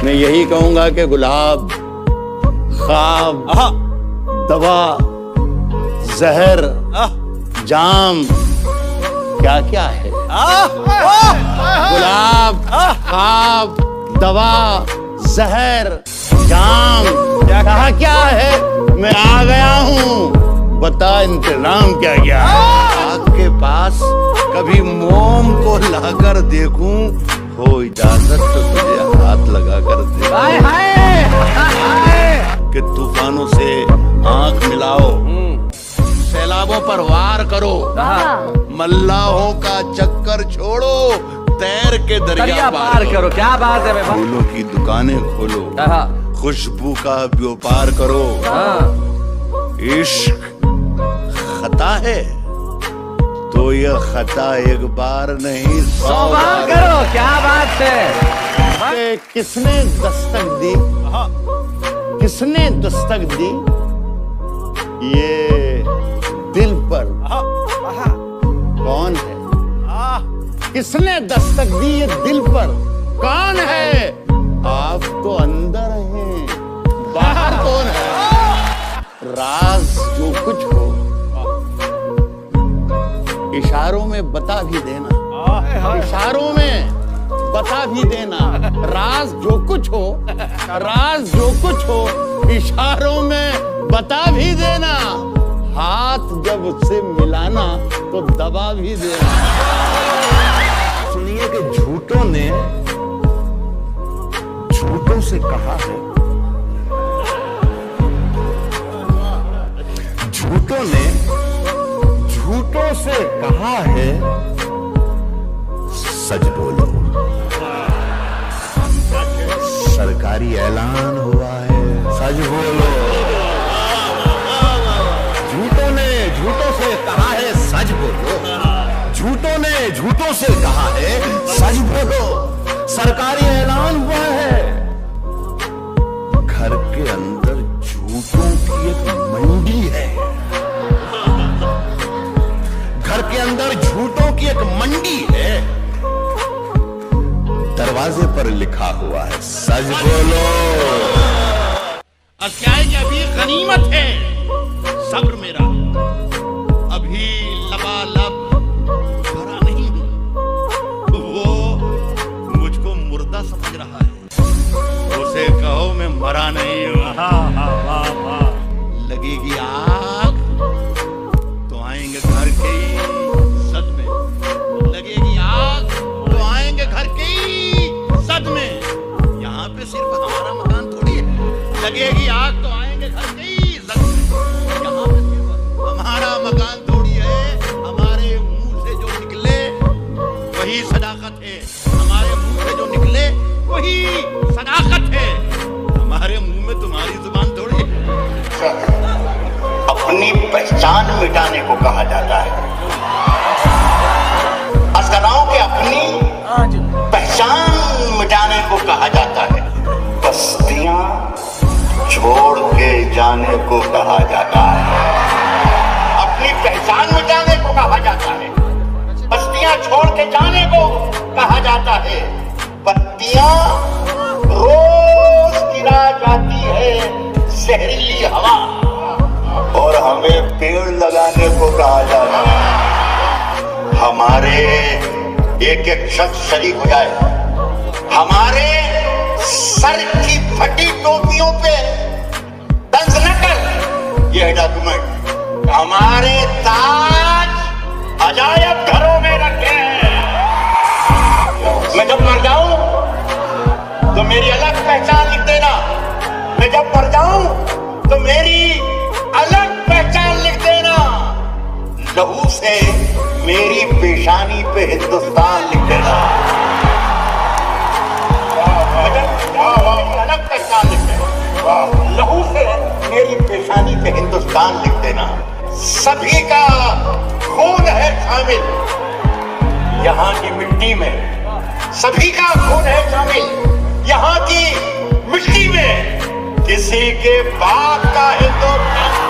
मैं यही कहूंगा कि गुलाब, ख्वाब, दवा, जहर, जाम क्या क्या है। गुलाब, ख्वाब, दवा, जहर, जाम क्या क्या है। मैं आ गया हूँ, बता इंतजाम क्या क्या है। आग के पास कभी मोम को लाकर देखूं, हो इजाजत तो तुझे हाथ लगा कर दे। कि तूफानों से आंख मिलाओ, सैलाबों पर वार करो, मल्लाहों का चक्कर छोड़ो, तैर के दरिया पार करो। क्या बात है। फूलों की दुकानें खोलो, खुशबू का व्यापार करो। इश्क खता है तो यह खता एक बार नहीं 100 बार करो। क्या बात है। किसने दस्तक दी, किसने दस्तक दी ये दिल पर, कौन है। किसने दस्तक दी ये दिल पर, कौन है। आप तो अंदर हैं, बाहर कौन है। राज जो कुछ हो इशारों में बता भी देना, इशारों में बता भी देना। राज जो कुछ हो, राज जो कुछ हो इशारों में बता भी देना। हाथ जब उससे मिलाना तो दबा भी देना। सुनिए कि झूठों ने झूठों से कहा है, झूठों ने झूठों से कहा है, सच बोलो। सरकारी ऐलान हुआ है, सच बोलो। झूठों ने झूठों से कहा है, सच बोलो। झूठों ने झूठों से कहा है, सच बोलो। सरकारी ऐलान हुआ है। घर के अंदर झूठों की एक मंडी है, घर के अंदर झूठों की एक मंडी है। दरवाजे पर लिखा हुआ है, सच बोलो। अब क्या है कि अभी गनीमत है सब्र मेरा, अभी लबालब भरा नहीं हूं। वो मुझको मुर्दा समझ रहा है, उसे कहो मैं मरा नहीं हूं। लगेगी आग तो आएंगे घर के ही सदमे, लगेगी आग तो आएंगे घर के ही सदमे। यहाँ पे सिर्फ हमारा मकान थोड़ी है, लगेगी आग तो आएंगे घर के ही सदमे। यहाँ पे सिर्फ हमारा मकान थोड़ी है, हमारे मुंह से जो निकले वही सदाकत है, हमारे मुंह से जो निकले वही सदाकत है। हमारे मुंह में तुम्हारी जुबान थोड़ी है। अपनी पहचान मिटाने को कहा जाता है। असगराओं के अपनी पहचान मिटाने को कहा जाता है। बस्तियां छोड़ के जाने को कहा जाता है। अपनी पहचान मिटाने को कहा जाता है, बस्तियां छोड़ के जाने को कहा जाता है। बत्तियां रोज गिरा जाती है जहरीली हवा, और हमें पेड़ लगाने को कहा जाता है। हमारे एक एक शख्स शरीक हो जाए, हमारे सर की फटी टोपियों पे तंज न कर यह डॉक्यूमेंट। हमारे ताज अजायब घरों में रखे हैं। मैं जब मर जाऊं तो मेरी अलग पहचान लिख देना। मैं जब मर जाऊं तो मेरी अलग पहचान लिख देना। लहू से मेरी पेशानी पे हिंदुस्तान लिख देना। अलग पहचान लिख देना। लहू से मेरी पेशानी पे हिंदुस्तान लिख देना। सभी का खून है शामिल यहाँ की मिट्टी में, सभी का खून है शामिल यहाँ की मिट्टी में। किसी के बाप का हिंदुस्तान